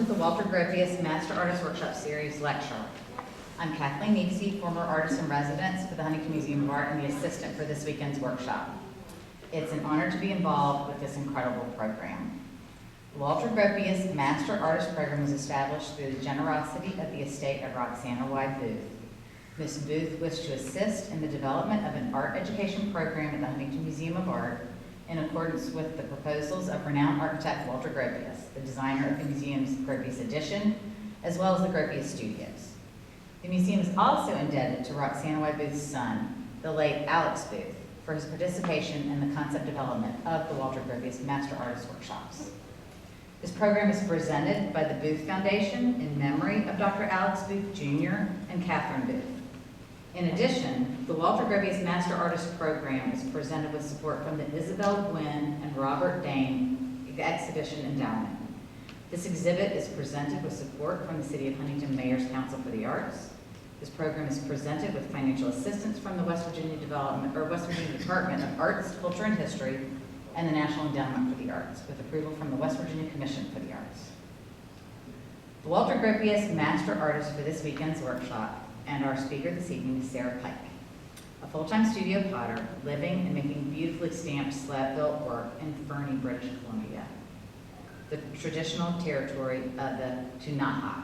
to the Walter Gropius Master Artist Workshop Series lecture. I'm Kathleen Neepsey, former artist in residence for the Huntington Museum of Art and the assistant for this weekend's workshop. It's an honor to be involved with this incredible program. The Walter Gropius Master Artist Program was established through the generosity of the estate of Roxana Y. Booth. Ms. Booth wished to assist in the development of an art education program at the Huntington Museum of Art in accordance with the proposals of renowned architect Walter Gropius, the designer of the museum's Gropius Edition, as well as the Gropius Studios. The museum is also indebted to Roxana Y. Booth's son, the late Alex Booth, for his participation in the concept development of the Walter Gropius Master Artist Workshops. This program is presented by the Booth Foundation in memory of Dr. Alex Booth Jr. and Catherine Booth. In addition, the Walter Gropius Master Artist Program is presented with support from the Isabel Gwynn and Robert Dane Exhibition Endowment. This exhibit is presented with support from the City of Huntington Mayor's Council for the Arts. This program is presented with financial assistance from the West Virginia Department of Arts, Culture, and History, and the National Endowment for the Arts, with approval from the West Virginia Commission for the Arts. The Walter Gropius Master Artist for this weekend's workshop and our speaker this evening is Sarah Pike, a full-time studio potter living and making beautifully stamped slab-built work in Fernie, British Columbia, the traditional territory of the Ktunaxa.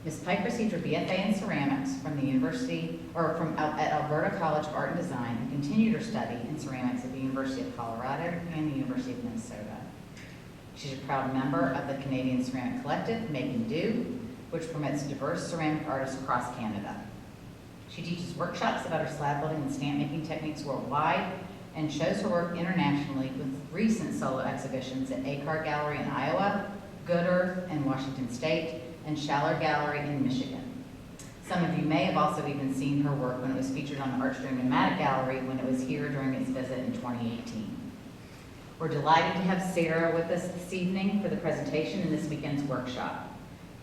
Ms. Pike received her BFA in ceramics from the University, at Alberta College of Art and Design, and continued her study in ceramics at the University of Colorado and the University of Minnesota. She's a proud member of the Canadian Ceramic Collective, Make and Do, which promotes diverse ceramic artists across Canada. She teaches workshops about her slab building and stamp making techniques worldwide and shows her work internationally with recent solo exhibitions at Acar Gallery in Iowa, Good Earth in Washington State, and Schaller Gallery in Michigan. Some of you may have also even seen her work when it was featured on the Artstrom Nomadic Gallery when it was here during its visit in 2018. We're delighted to have Sarah with us this evening for the presentation in this weekend's workshop.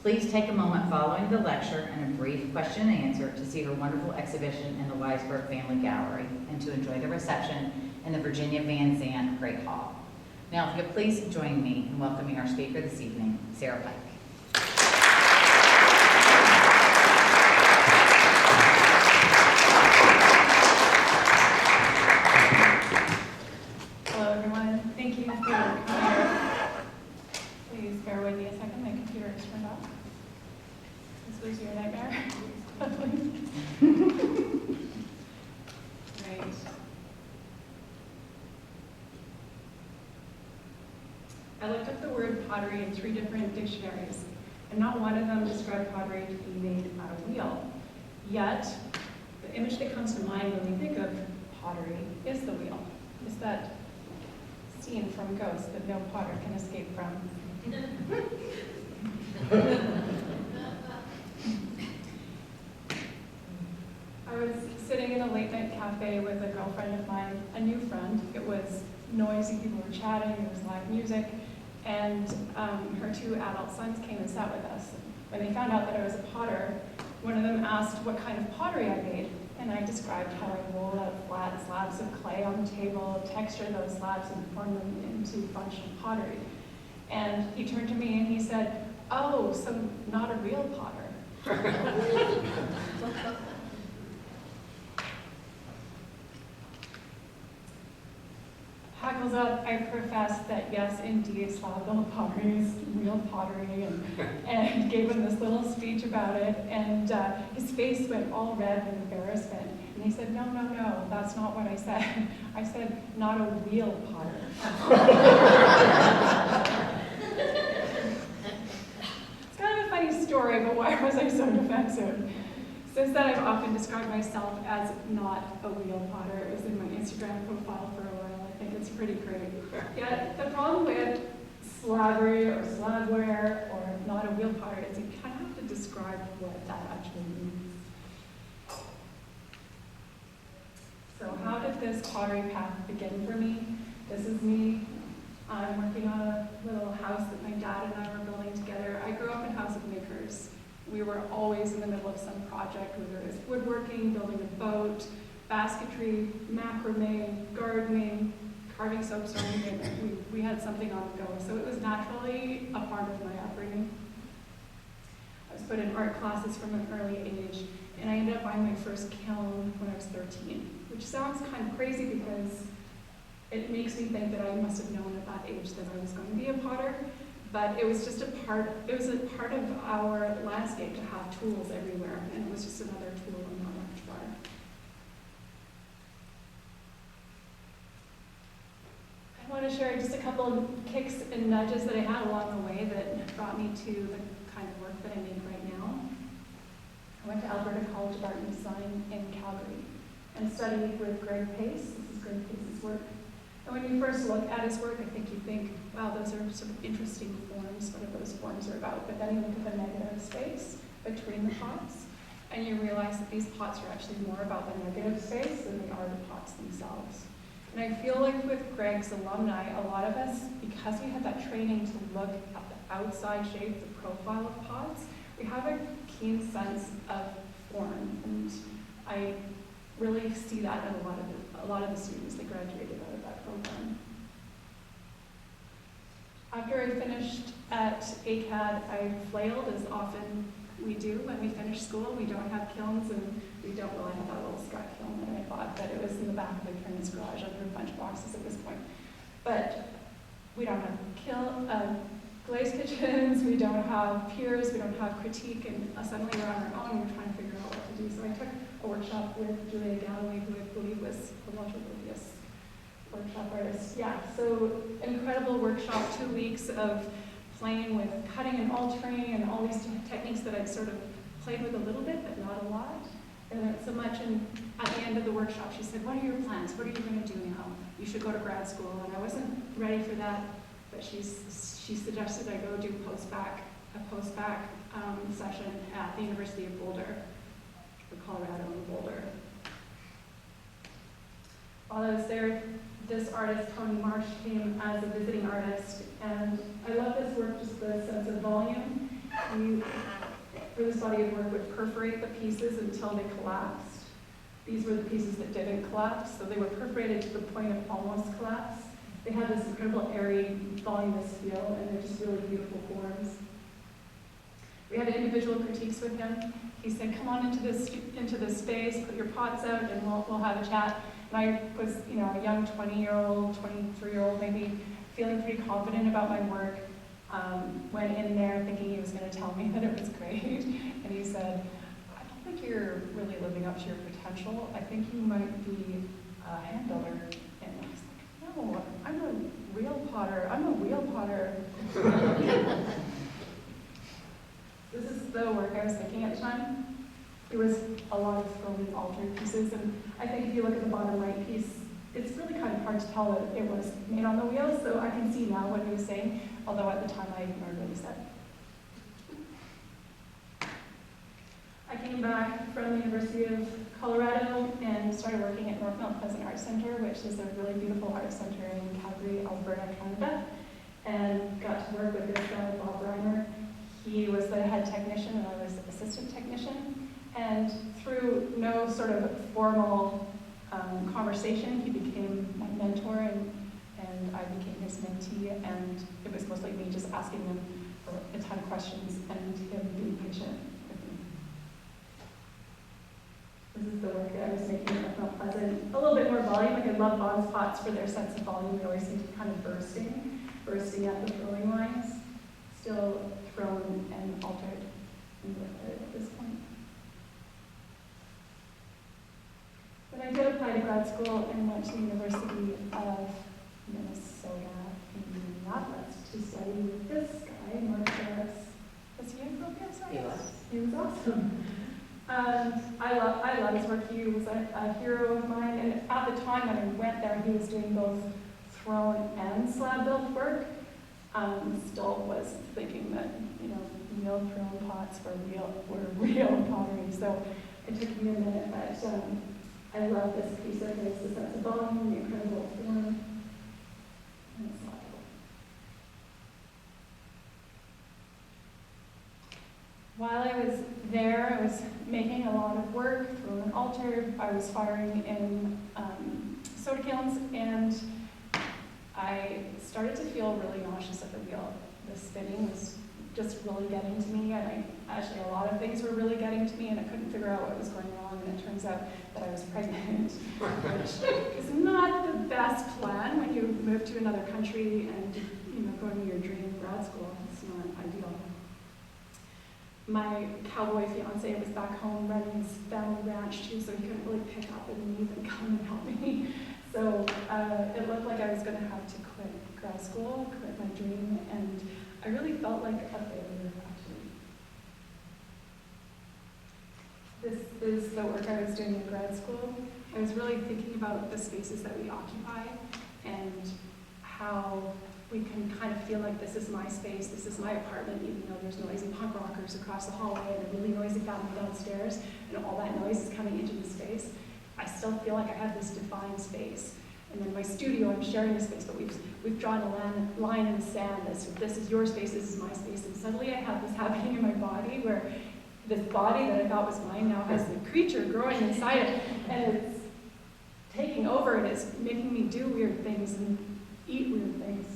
Please take a moment following the lecture and a brief question and answer to see her wonderful exhibition in the Weisberg Family Gallery and to enjoy the reception in the Virginia Van Zandt Great Hall. Now, if you could please join me in welcoming our speaker this evening, Sarah Pike. Hello, everyone. Thank you for coming here. Please bear with me a second. My computer is turned off. This was your nightmare. Right. I looked up the word pottery in 3 different dictionaries, and not one of them described pottery to be made out of wheel. Yet, the image that comes to mind when we think of pottery is the wheel. It's that scene from Ghost that no potter can escape from. I was sitting in a late night cafe with a girlfriend of mine, a new friend. It was noisy, people were chatting, there was live music, and her 2 adult sons came and sat with us. When they found out that I was a potter, one of them asked what kind of pottery I made, and I described how I rolled out flat slabs of clay on the table, textured those slabs, and formed them into functional pottery. And he turned to me and he said, "Oh, so not a real potter." Hackles up, I profess that yes, indeed, slab-built pottery is real pottery, and gave him this little speech about it, and his face went all red with embarrassment. And he said, no, that's not what I said. I said, not a real potter. It's kind of a funny story, but why was I so defensive? Since then, I've often described myself as not a real potter. It was in my Instagram profile for a while. I think it's pretty great. Yet, the problem with slabbery or slabware or not a real potter is you kind of have to describe what that actually means. So how did this pottery path begin for me? This is me. I'm working on a little house that my dad and I were building together. I grew up in House of Makers. We were always in the middle of some project, whether it was woodworking, building a boat, basketry, macrame, gardening, carving soap stone. We had something on the go. So it was naturally a part of my upbringing. I was put in art classes from an early age, and I ended up buying my first kiln when I was 13, which sounds kind of crazy because it makes me think that I must have known at that age that I was going to be a potter, but it was just a part of our landscape to have tools everywhere, and it was just another tool in our repertoire. I want to share just a couple of kicks and nudges that I had along the way that brought me to the kind of work that I make right now. I went to Alberta College of Art and Design in Calgary and studied with Greg Pace. This is Greg Pace's work. And when you first look at his work, I think you think, wow, those are sort of interesting forms, what those forms are about. But then you look at the negative space between the pots, and you realize that these pots are actually more about the negative space than they are the pots themselves. And I feel like with Greg's alumni, a lot of us, because we had that training to look at the outside shape, the profile of pots, we have a keen sense of form. And I really see that in a lot of the students that graduated out of that program. After I finished at ACAD, I flailed, as often we do when we finish school. We don't have kilns, and we don't really have that little Scott kiln that I bought, but it was in the back of my parents' garage under a bunch of boxes at this point. But we don't have glazed kitchens, we don't have peers, we don't have critique, and suddenly we're on our own, we're trying to figure out what to do. So I took a workshop with Julia Galloway, who I believe was a Walter Gropius workshop artist. Yeah, so incredible workshop, 2 weeks of playing with cutting and altering and all these techniques that I'd sort of played with a little bit, but not a lot. I learned so much, and at the end of the workshop, she said, what are your plans? What are you going to do now? You should go to grad school. And I wasn't ready for that, but she suggested I go do a post-bac session at the University of Boulder, or Colorado in Boulder. While I was there, this artist, Tony Marsh, came as a visiting artist, and I love this work, just the sense of volume. He, for this body of work, would perforate the pieces until they collapsed. These were the pieces that didn't collapse, so they were perforated to the point of almost collapse. They had this incredible airy, voluminous feel, and they're just really beautiful forms. We had individual critiques with him. He said, come on into this space, put your pots out, and we'll have a chat. And I was, a young 20-year-old, 23-year-old, maybe feeling pretty confident about my work. Went in there thinking he was going to tell me that it was great. And he said, I don't think you're really living up to your potential. I think you might be a hand builder. And I was like, no, I'm a real potter. I'm a wheel potter. This is the work I was making at the time. It was a lot of thrown and altered pieces, and I think if you look at the bottom right piece, it's really kind of hard to tell that it was made on the wheel, so I can see now what he was saying, although at the time I ignored what he said. I came back from the University of Colorado and started working at North Mount Pleasant Art Center, which is a really beautiful art center in Calgary, Alberta, Canada, and got to work with this guy, Bob Reimer. He was the head technician and I was the assistant technician. And through no sort of formal conversation, he became my mentor and I became his mentee, and it was mostly me just asking him for a ton of questions and him being patient with me. This is the work that I was making at Mount Pleasant. A little bit more volume. Like I love Bond's pots for their sense of volume. They always seem to be kind of bursting at the throwing lines. Still thrown and altered and lifted at this point. But I did apply to grad school and went to the University of Minnesota in Minneapolis to study with this guy, Mark Harris. Was he in Gropius? He was. He was awesome. And I love his work. He was a hero of mine. And at the time when I went there, he was doing both thrown and slab-built work. Still was thinking that, real thrown pots were real pottery. So it took me a minute, but I love this piece of his, the sense of volume, the incredible form, and it's lovely. While I was there, I was making a lot of work, thrown and altered. I was firing in soda kilns, and I started to feel really nauseous at the wheel. The spinning was just really getting to me, and actually a lot of things were really getting to me, and I couldn't figure out what was going wrong, and it turns out that I was pregnant, which is not the best plan when you move to another country and go to your dream grad school. It's not ideal. My cowboy fiance was back home running his family ranch too, so he couldn't really pick up and leave and come and help me. So it looked like I was going to have to quit grad school, quit my dream, and I really felt like a failure, actually. This is the work I was doing in grad school. I was really thinking about the spaces that we occupy and how we can kind of feel like this is my space, this is my apartment, even though there's noisy punk rockers across the hallway and a really noisy family downstairs, and all that noise is coming into the space. I still feel like I have this defined space. And then my studio, I'm sharing a space, but we've drawn a line in the sand as this is your space, this is my space, and suddenly I have this happening in my body where this body that I thought was mine now has a creature growing inside it, and it's taking over, and it's making me do weird things and eat weird things.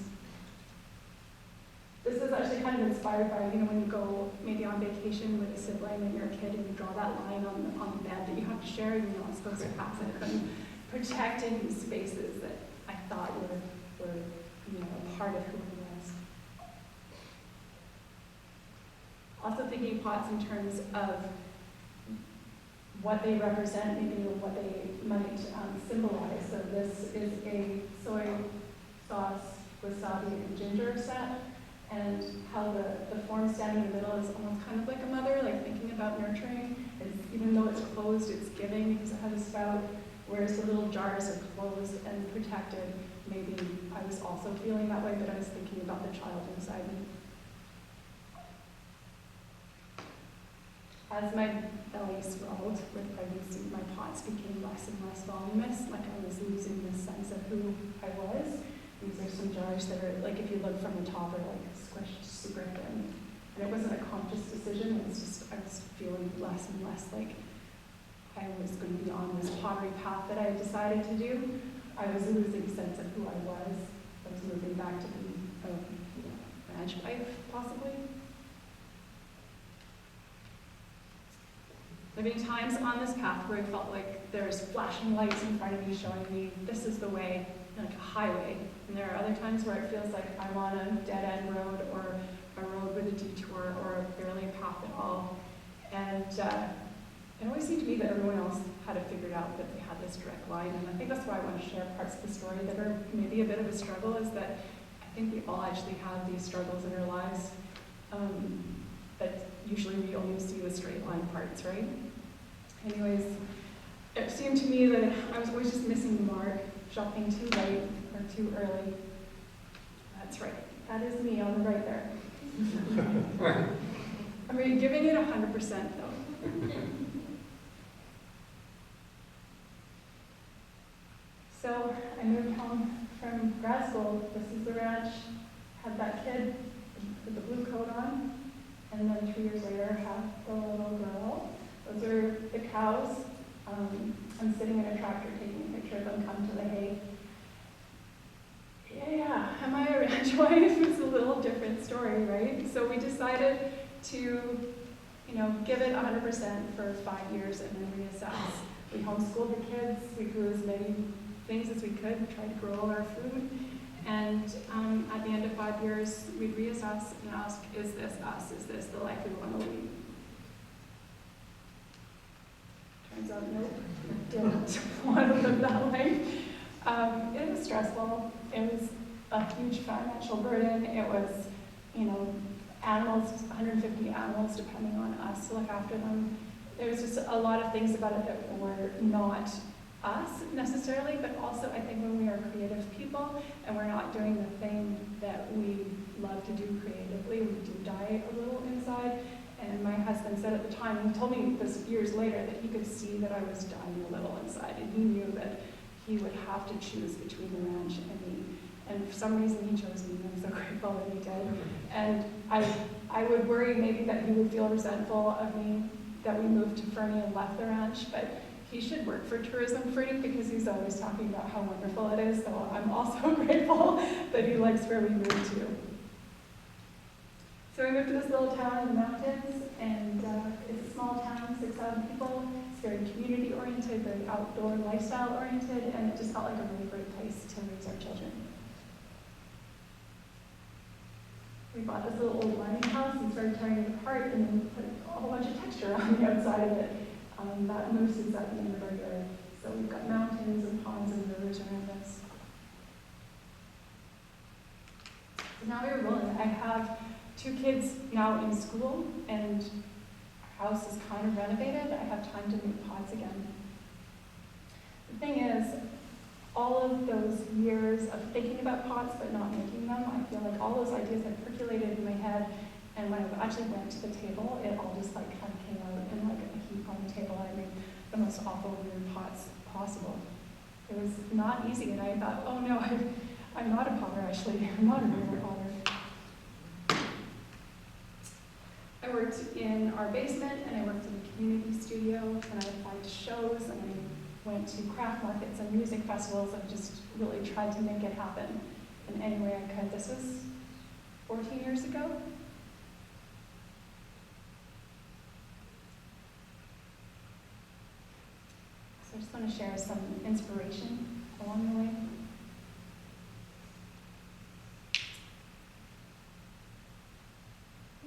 This is actually kind of inspired by, when you go maybe on vacation with a sibling and you're a kid and you draw that line on the bed that you have to share, you're not supposed to pass it. I'm protecting these spaces that I thought were a part of who I was. Also thinking pots in terms of what they represent, maybe what they might symbolize. So this is a soy sauce, wasabi, and ginger set. And how the form standing in the middle is almost kind of like a mother, like thinking about nurturing. Even though it's closed, it's giving because it has a spout, whereas the little jars are closed and protected. Maybe I was also feeling that way, but I was thinking about the child inside me. As my belly swelled with pregnancy, my pots became less and less voluminous, like I was losing this sense of who I was. These are some jars that are, like if you look from the top, are like squished super thin. And it wasn't a conscious decision, it was just, I was feeling less and less like I was going to be on this pottery path that I had decided to do. I was losing sense of who I was. I was moving back to being a ranch wife, possibly. There have been times on this path where I felt like there's flashing lights in front of me showing me this is the way, like a highway. And there are other times where it feels like I'm on a dead-end road or a road with a detour or barely a path at all. And it always seemed to me that everyone else had it figured out, that they had this direct line. And I think that's why I want to share parts of the story that are maybe a bit of a struggle, is that I think we all actually have these struggles in our lives. But usually we only see the straight line parts, right? Anyways, it seemed to me that I was always just missing the mark, shopping too late or too early. That's right. That is me on the right there. I mean, giving it 100% though. So I moved home from grad school. This is the ranch. Had that kid with the blue coat on. And then 3 years later, have the little girl. Those are the cows. I'm sitting in a tractor taking a picture of them come to the hay. Yeah, am I a ranch wife? It's a little different story, right? So we decided to, give it 100% for 5 years and then reassess. We homeschooled the kids. We grew as many things as we could. We tried to grow all our food. And at the end of 5 years, we'd reassess and ask, is this us? Is this the life we want to lead? Turns out, nope, I didn't want to live that life. It was stressful. It was a huge financial burden. It was, animals, 150 animals depending on us to look after them. There was just a lot of things about it that were not us necessarily, but also I think when we are creative people and we're not doing the thing that we love to do creatively, we do die a little inside. And my husband said at the time, he told me this years later, that he could see that I was dying a little inside, and he knew that he would have to choose between the ranch and me. And for some reason he chose me, and I'm so grateful that he did. And I would worry maybe that he would feel resentful of me that we moved to Fernie and left the ranch, but he should work for Tourism Fernie because he's always talking about how wonderful it is, so I'm also grateful that he likes where we moved to. So we moved to this little town in the mountains, and it's a small town, 6,000 people. It's very community-oriented, very outdoor, lifestyle-oriented, and it just felt like a really great place to raise our children. We bought this little old mining house and started tearing it apart and then put a whole bunch of texture on the outside of it. That moose is at the end of our yard. So we've got mountains and ponds and rivers around us. So now we're rolling. I have 2 kids now in school, and our house is kind of renovated. I have time to make pots again. The thing is, all of those years of thinking about pots but not making them, I feel like all those ideas had percolated in my head, and when I actually went to the table, it all just like kind of came out in like a heap on the table. I made the most awful weird pots possible. It was not easy, and I thought, oh no, I'm not a potter actually. I'm not a real potter. I worked in our basement, and I worked in a community studio, and I applied to shows, and I went to craft markets and music festivals and just really tried to make it happen in any way I could. This was 14 years ago. So I just want to share some inspiration along the way.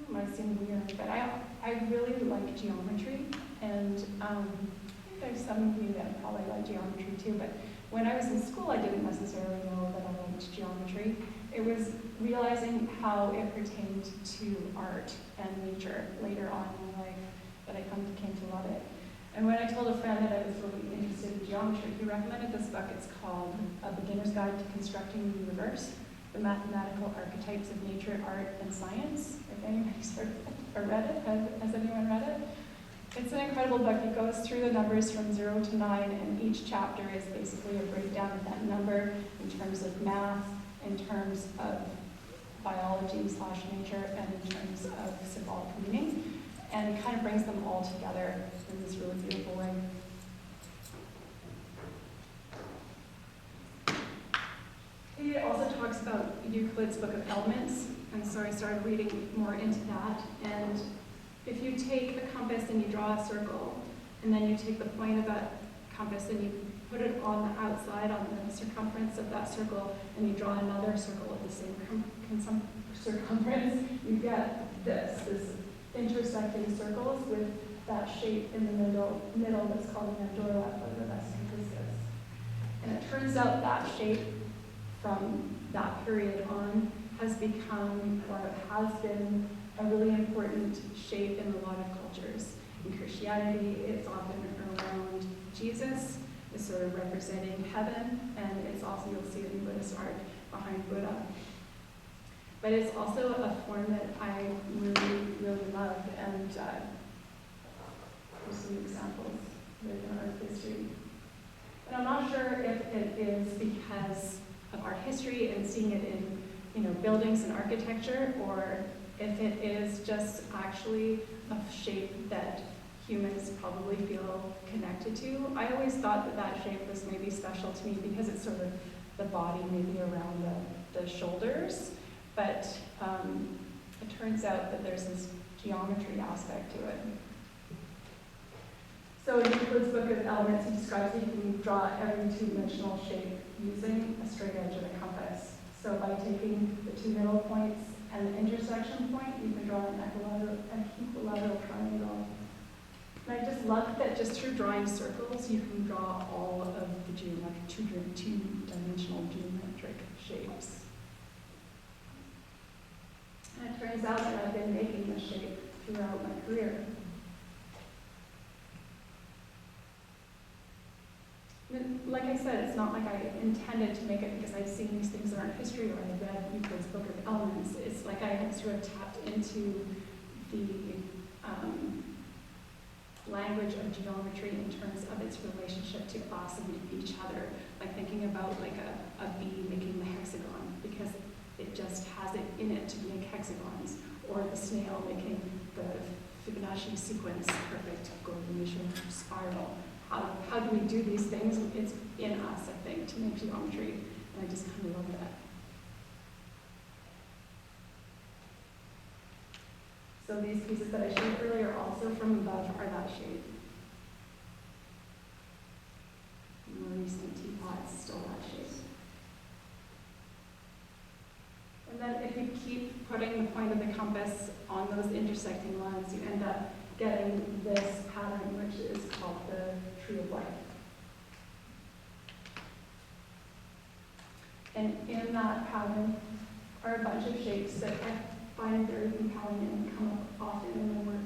It might seem weird, but I really like geometry, and there's some of you that probably like geometry too, but when I was in school, I didn't necessarily know that I liked geometry. It was realizing how it pertained to art and nature later on in my life that I came to love it. And when I told a friend that I was really interested in geometry, he recommended this book. It's called A Beginner's Guide to Constructing the Universe, The Mathematical Archetypes of Nature, Art, and Science. If anybody's heard it or read it, has anyone read it? It's an incredible book. It goes through the numbers from 0 to 9, and each chapter is basically a breakdown of that number in terms of math, in terms of biology/nature, and in terms of symbolic meaning. And it kind of brings them all together in this really beautiful way. It also talks about Euclid's Book of Elements, and so I started reading more into that. And if you take a compass and you draw a circle, and then you take the point of that compass and you put it on the outside, on the circumference of that circle, and you draw another circle of the same circumference, you get this intersecting circles with that shape in the middle that's called an mandorla or the vesicus. And it turns out that shape from that period on has become, or has been, a really important shape in a lot of cultures. In Christianity, it's often around Jesus, is sort of representing heaven, and it's also, you'll see it in Buddhist art behind Buddha. But it's also a form that I really, really love, and there's some examples in art history. And I'm not sure if it is because of art history and seeing it in, buildings and architecture, or if it is just actually a shape that humans probably feel connected to. I always thought that shape was maybe special to me because it's sort of the body maybe around the shoulders, but it turns out that there's this geometry aspect to it. So in Euclid's Book of Elements, he describes that you can draw every two-dimensional shape using a straight edge and a compass. So by taking the two middle points and the intersection point, you can draw an equilateral triangle. And I just love that just through drawing circles, you can draw all of the two-dimensional geometric shapes. And it turns out that I've been making this shape throughout my career. Like I said, it's not like I intended to make it because I'd seen these things in art history or I read Euclid's Book of Elements. It's like I had sort of tapped into the language of geometry in terms of its relationship to us and to each other, like thinking about like a bee making the hexagon because it just has it in it to make hexagons, or the snail making the Fibonacci sequence perfect Gropius spiral. How do we do these things? It's in us, I think, to make geometry, and I just kind of love that. So these pieces that I showed earlier also from above are that shape. More recent teapots, still that shape. And then if you keep putting the point of the compass on those intersecting lines, you end up getting this pattern, which is called the tree of life. And in that pattern are a bunch of shapes that I find very compelling and come up often in my work.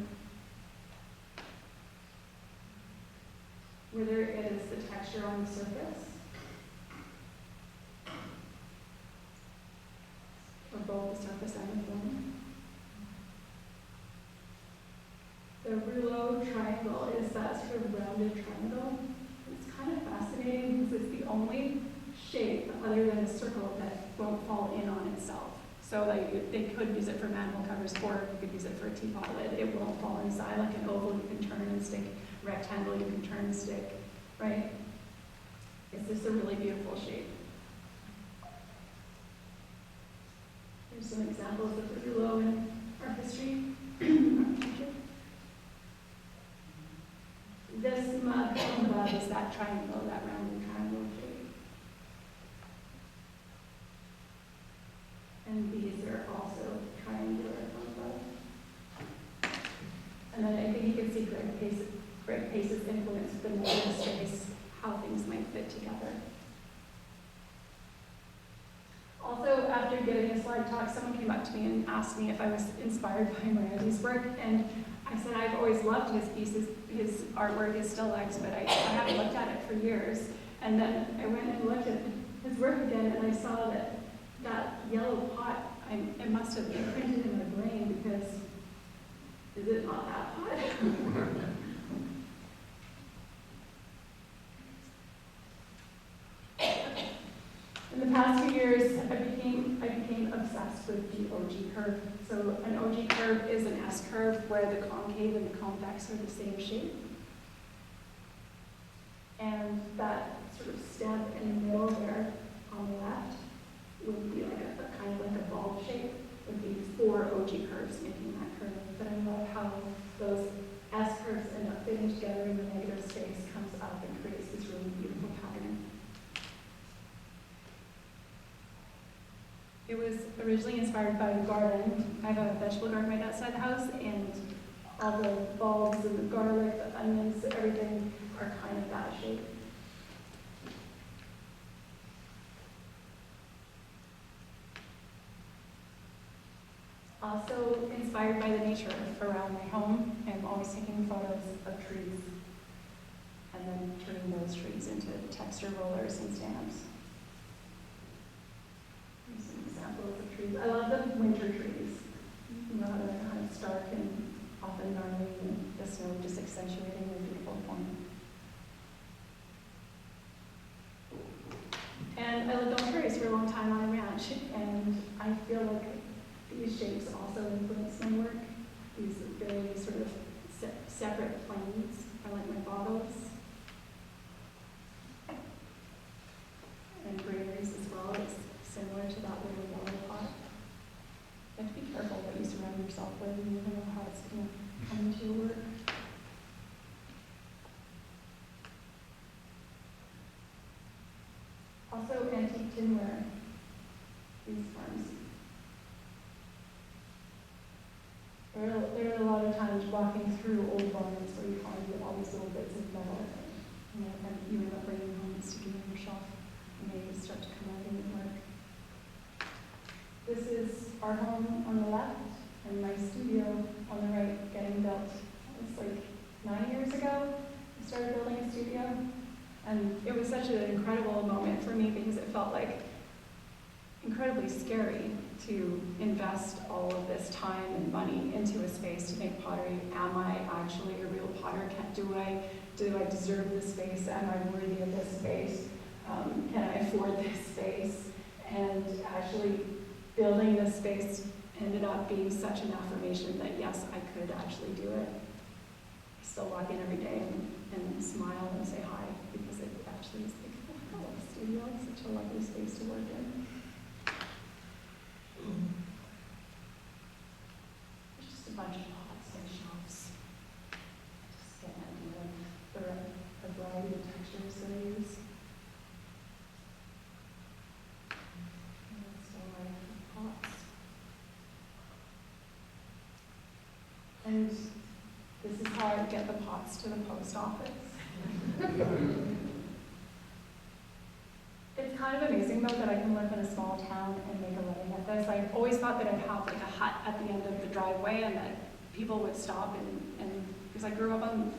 Whether it is the texture on the surface, or both the surface and the form. The rouleau triangle is that sort of rounded triangle. It's kind of fascinating because it's the only shape other than a circle that won't fall in on itself. So like they could use it for manhole covers, or you could use it for a teapot lid. It won't fall inside. Like an oval you can turn and stick, rectangle you can turn and stick, right? It's just a really beautiful shape. Here's some examples of the rouleau in art history. This mug on above is that triangle, that rounded triangle shape. And these are also triangular from above. And then I think you can see Greg Pace's influence with the molded space, how things might fit together. Also, after giving a slide talk, someone came up to me and asked me if I was inspired by Randy's work, and I said I've always loved his pieces, his artwork, his still lifes, but I haven't looked at it for years. And then I went and looked at his work again, and I saw that that yellow pot, it must have been printed in my brain, because is it not that pot? In the past few years, I became obsessed with the OG curve. So an OG curve is an S curve where the concave and the convex are the same shape. And that sort of step in the middle there on the left would be like a kind of like a bulb shape, would be 4 OG curves making that curve. But I love how those S curves end up fitting together in the negative space, comes up and creates this really beautiful pattern. It was originally inspired by the garden. I have a vegetable garden right outside the house, and all the bulbs and the garlic, the onions, everything are kind of that shape. Also inspired by the nature around my home. I'm always taking photos of trees and then turning those trees into texture rollers and stamps. Here's some examples of trees. I love the winter trees. You know how they're kind of stark and often gnarly, and the snow just accentuating their beautiful form. And I lived on prairies for a long time on a ranch, and I feel like these shapes also influence my work. These very sort of separate planes are like my bottles. And granaries as well. It's similar to that little water pot. You have to be careful what you surround yourself with, and you never know how it's going to come into your work. Also, antique tinware. These ones. There are a lot of times walking through old barns where you find all these little bits of metal, and you end up bringing home and sticking on your shelf, and they start to come out in your work. This is our home on the left, and my studio on the right getting built. It was like 9 years ago, I started building a studio, and it was such an incredible moment for me because it felt like incredibly scary to invest all of this time and money into a space to make pottery. Am I actually a real potter? Do I deserve this space? Am I worthy of this space? Can I afford this space? And actually building this space ended up being such an affirmation that yes, I could actually do it. I still walk in every day and smile and say hi because it actually is like, oh, I love the studio. It's such a lovely space to work in. There's just a bunch of bus to the post office. It's kind of amazing though that I can live in a small town and make a living at this. I always thought that I'd have like a hut at the end of the driveway and that people would stop and because I grew up on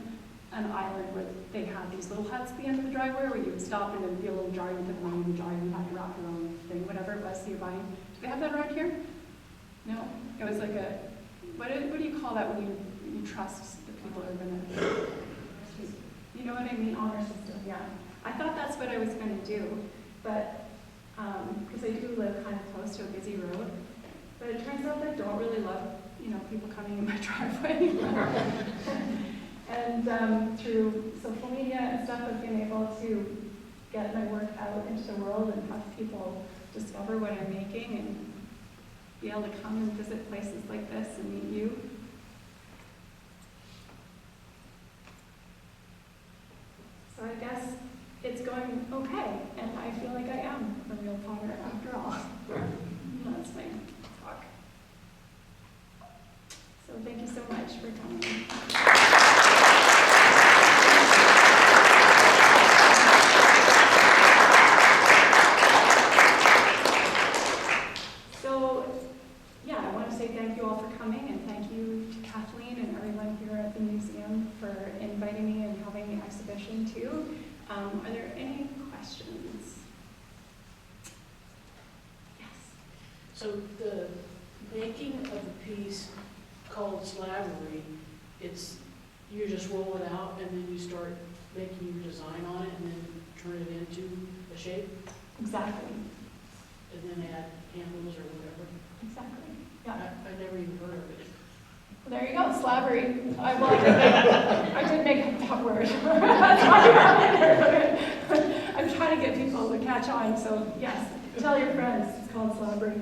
an island where they had these little huts at the end of the driveway where you would stop and then be a little jar, you put money in the jar and you had to wrap your own thing, whatever it was that you're buying. Do they have that around here? No. It was like a, what do you call that when you trust the people who are going to, you know what I mean? Honor system, yeah. I thought that's what I was going to do, but, because I do live kind of close to a busy road, but it turns out that I don't really love, you know, people coming in my driveway. And through social media and stuff, I've been able to get my work out into the world and have people discover what I'm making and be able to come and visit places like this and meet you. So I guess it's going okay, and I feel like I am a real potter after all. That's my talk. So thank you so much for coming. Thank you all for coming, and thank you to Kathleen and everyone here at the museum for inviting me and having the exhibition too. Are there any questions? Yes. So the making of a piece called slabbery, you just roll it out and then you start making your design on it and then turn it into a shape? Exactly. And then add handles or whatever? Exactly. Yeah. I never even heard of it. Well, there you go, slabbery. I did make up that word. That's why I'm trying to get people to catch on, so yes, tell your friends, it's called slabbery.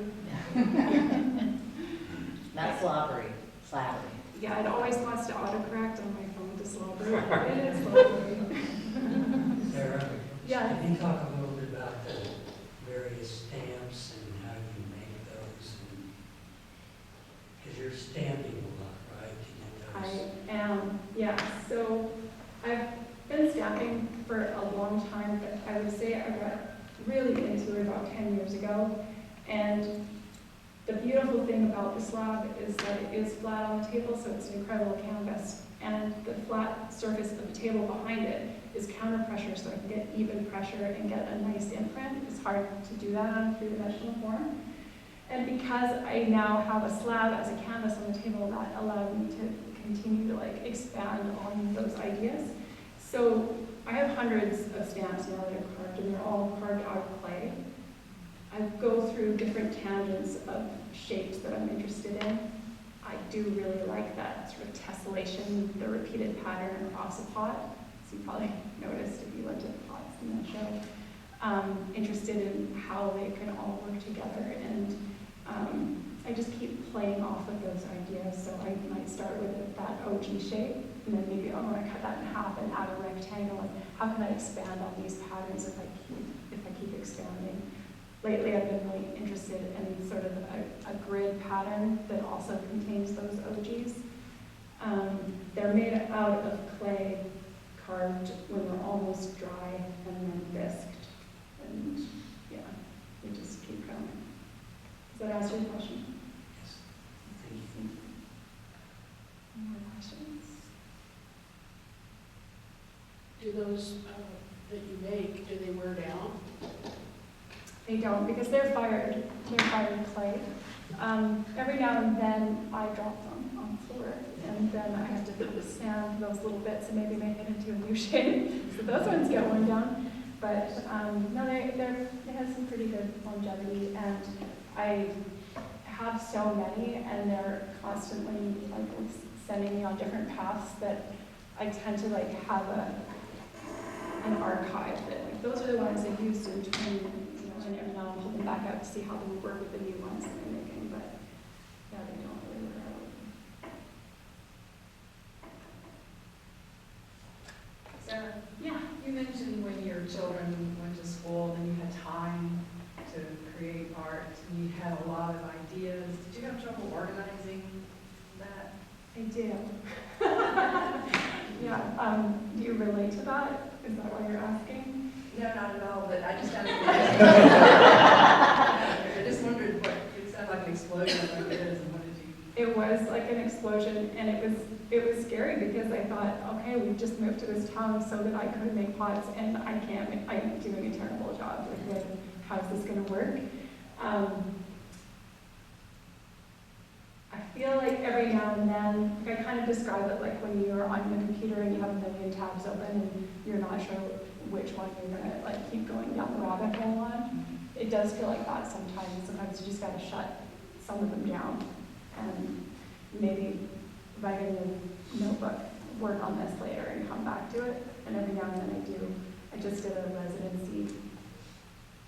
Not slobbery, slabbery. Yeah, it always wants to autocorrect on my phone to slobbery. It is slobbery. Sarah, Yeah. can you talk a little bit about the various stamps and how you make those? Because you're stamping a lot, right, to get those? I am, yeah. So I've been stamping for a long time, but I would say I got really into it about 10 years ago. And the beautiful thing about the slab is that it is flat on the table, so it's an incredible canvas. And the flat surface of the table behind it is counter pressure, so I can get even pressure and get a nice imprint. It's hard to do that on a three-dimensional form. And because I now have a slab as a canvas on the table, that allowed me to continue to expand on those ideas. So I have hundreds of stamps now that are carved, and they're all carved out of clay. I go through different tangents of shapes that I'm interested in. I do really like that sort of tessellation, the repeated pattern across a pot. So you probably noticed if you looked at the pots in the show. Interested in how they can all work together, and I just keep playing off of those ideas. So I might start with that OG shape, and then maybe I want to cut that in half and add a rectangle. And how can I expand on these patterns if I keep expanding? Lately, I've been really interested in sort of a grid pattern that also contains those OGs. They're made out of clay, carved when they're almost dry, and then bisqued. And yeah, we just keep going. Does that answer your question? Yes. Thank you. Any more questions? Do those that you make, do they wear down? They don't, because they're fired clay. Every now and then I drop them on the floor, and then I have to sand those little bits and maybe make it into a new shape. So those ones get worn down. But no, they have some pretty good longevity, and I have so many, and they're constantly sending me on different paths that I tend to have an archive that those are the ones I used in 20. And now I'm holding back out to see how they would work with the new ones that I'm making, but yeah, they don't really work out. Sarah, Yeah. you mentioned when your children went to school and you had time to create art, and you had a lot of ideas. Did you have trouble organizing that? I do. Yeah, do you relate to that? Is that why you're asking? No, not at all, but I just kind of, I just wondered what, it sounded like an explosion, like it is, and what did you? It was like an explosion, and it was scary because I thought, okay, we just moved to this town so that I could make pots, and I'm doing a terrible job with how's this gonna work. I feel like every now and then, like I kind of describe it like when you're on your computer and you have a million tabs open and you're not sure which one you're gonna like keep going down the rabbit hole on. It does feel like that sometimes. Sometimes you just gotta shut some of them down and maybe write in a notebook, work on this later and come back to it. And every now and then I do. I just did a residency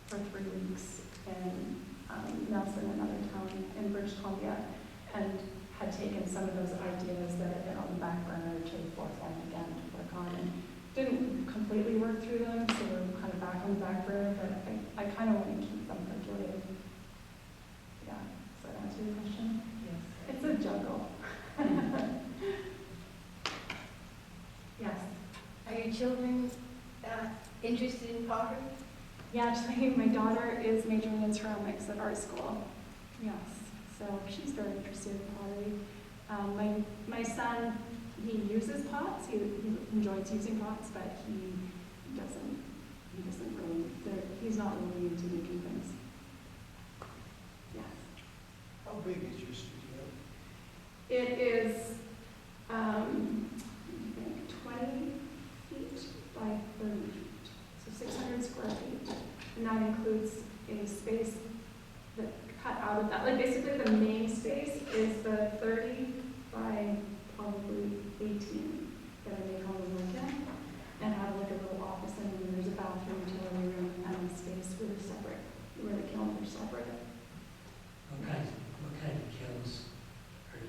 for 3 weeks in Nelson, another town in British Columbia, and had taken some of those ideas that had been on the back burner to the forefront again to work on. And didn't completely work through them, so we're kind of back on the back burner, but I kind of want to keep them percolating. Yeah, does that answer your question? Yes. It's a juggle. Yes. Are your children interested in pottery? Yeah, actually, my daughter is majoring in ceramics at art school. Yes, so she's very interested in pottery. My son, he uses pots. He enjoys using pots, but he doesn't really. He's not really into making things. Yes. How big is your studio? It is, I think 20 feet by 30 feet, so 600 square feet. And that includes a space that cut out of that. Like basically the main space is the 30 by probably 18 that I make all the work in. And have like a little office in, and there's a bathroom, utility room, and a space where the kilns are separate. What kind of kilns are you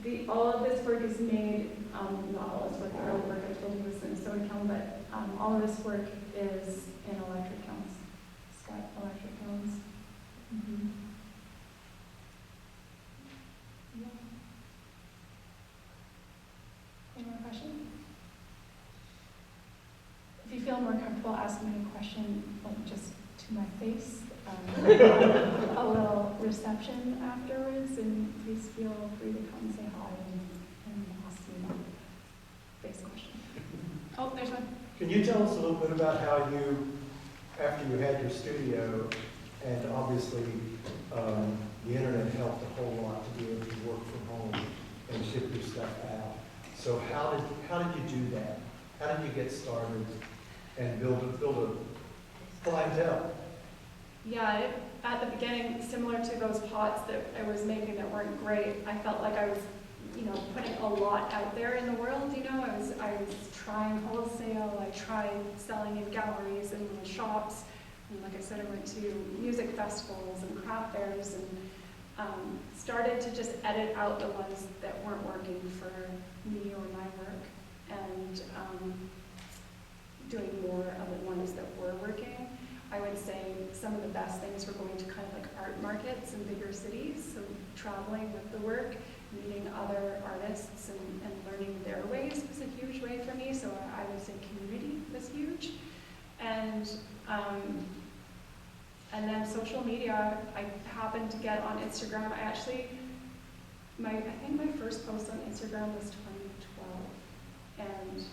using? All of this work is made, not all this work, the early work I told you was in stone kiln, but all of this work is in electric kilns, Scott electric kilns. Mm-hmm. Yeah. Any more questions? If you feel more comfortable asking me a question, like just to my face, a little reception afterwards, and please feel free to come and say hi and ask me a face question. Oh, there's one. Can you tell us a little bit about how you, after you had your studio, and obviously the internet helped a whole lot to be able to work from home and ship your stuff out. So how did you do that? How did you get started and build a clientele? Yeah, at the beginning, similar to those pots that I was making that weren't great, I felt like I was, putting a lot out there in the world. I was trying wholesale. I tried selling in galleries and little shops. And like I said, I went to music festivals and craft fairs and started to just edit out the ones that weren't working for me or my work, and doing more of the ones that were working. I would say some of the best things were going to kind of like art markets in bigger cities, so traveling with the work, meeting other artists and learning their ways was a huge way for me, so I would say community was huge. And then social media, I happened to get on Instagram. I think my first post on Instagram was 2012, and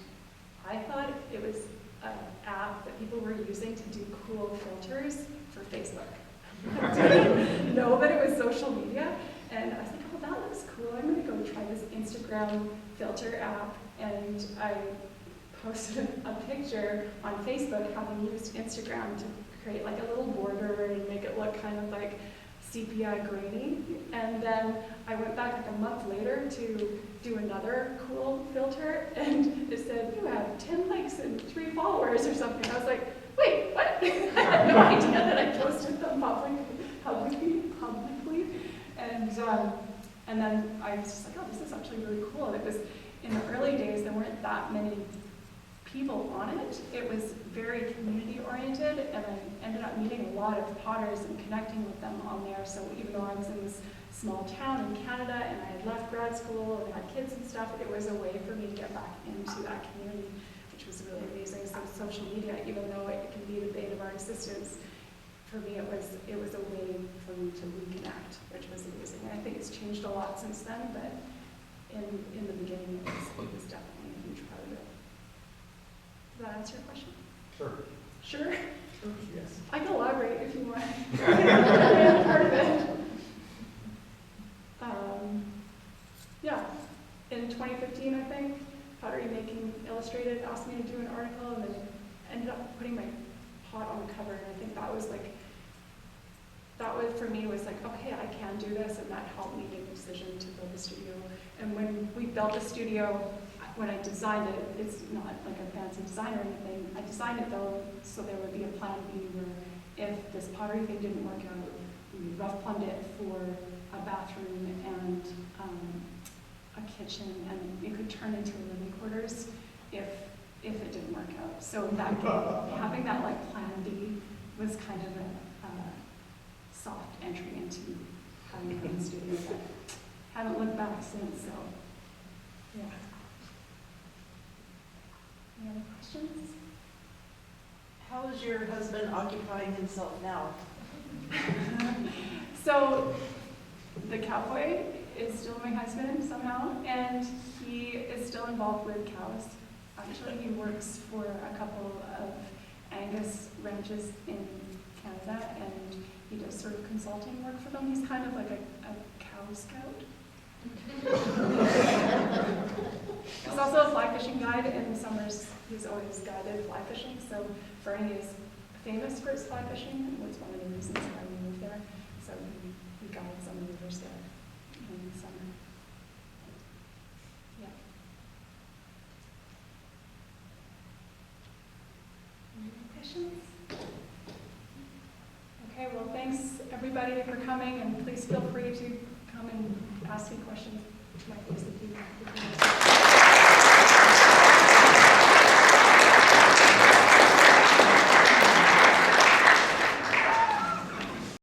I thought it was an app that people were using to do cool filters for Facebook. I didn't know that it was social media, and I was like, oh, that looks cool. I'm going to go try this Instagram filter app, and I posted a picture on Facebook having used Instagram to create like a little border and make it look kind of like sepia grainy. And then I went back like a month later to do another cool filter, and it said, you have 10 likes and 3 followers or something. I was like, wait, what? I had no idea that I posted them publicly. And then I was just like, oh, this is actually really cool. And it was, in the early days, there weren't that many people on it. It was very community oriented, and I ended up meeting a lot of potters and connecting with them on there. So even though I was in this small town in Canada and I had left grad school and had kids and stuff, it was a way for me to get back into that community, which was really amazing. So social media, even though it can be the bane of our existence, for me it was a way for me to reconnect, which was amazing. And I think it's changed a lot since then, but in the beginning it was definitely a huge part of it. Does that answer your question? Sure. Sure? Yes. I can elaborate if you want. I'm part of it. Yeah, in 2015, I think, Pottery Making Illustrated asked me to do an article, and then ended up putting my pot on the cover, and I think that was for me, was like, okay, I can do this, and that helped me make the decision to build the studio. And when we built the studio, when I designed it, it's not like a fancy design or anything. I designed it though, so there would be a plan B where if this pottery thing didn't work out, we rough plumbed it for a bathroom and a kitchen, and it could turn into living quarters if it didn't work out. So that having that like plan B was kind of a soft entry into having my own studio. But haven't looked back since. So yeah. Any other questions? How is your husband occupying himself now? So the cowboy is still my husband somehow, and he is still involved with cows. Actually, he works for a couple of Angus ranches in Canada, and he does sort of consulting work for them. He's kind of like a cow scout. He's also a fly fishing guide. In the summers, he's always guided fly fishing. So Fernie is famous for his fly fishing, and was one of the reasons why we moved there. So he guides on the rivers there in the summer. Yeah. Any questions? Okay, well, thanks everybody for coming, and please feel free to come and ask me questions.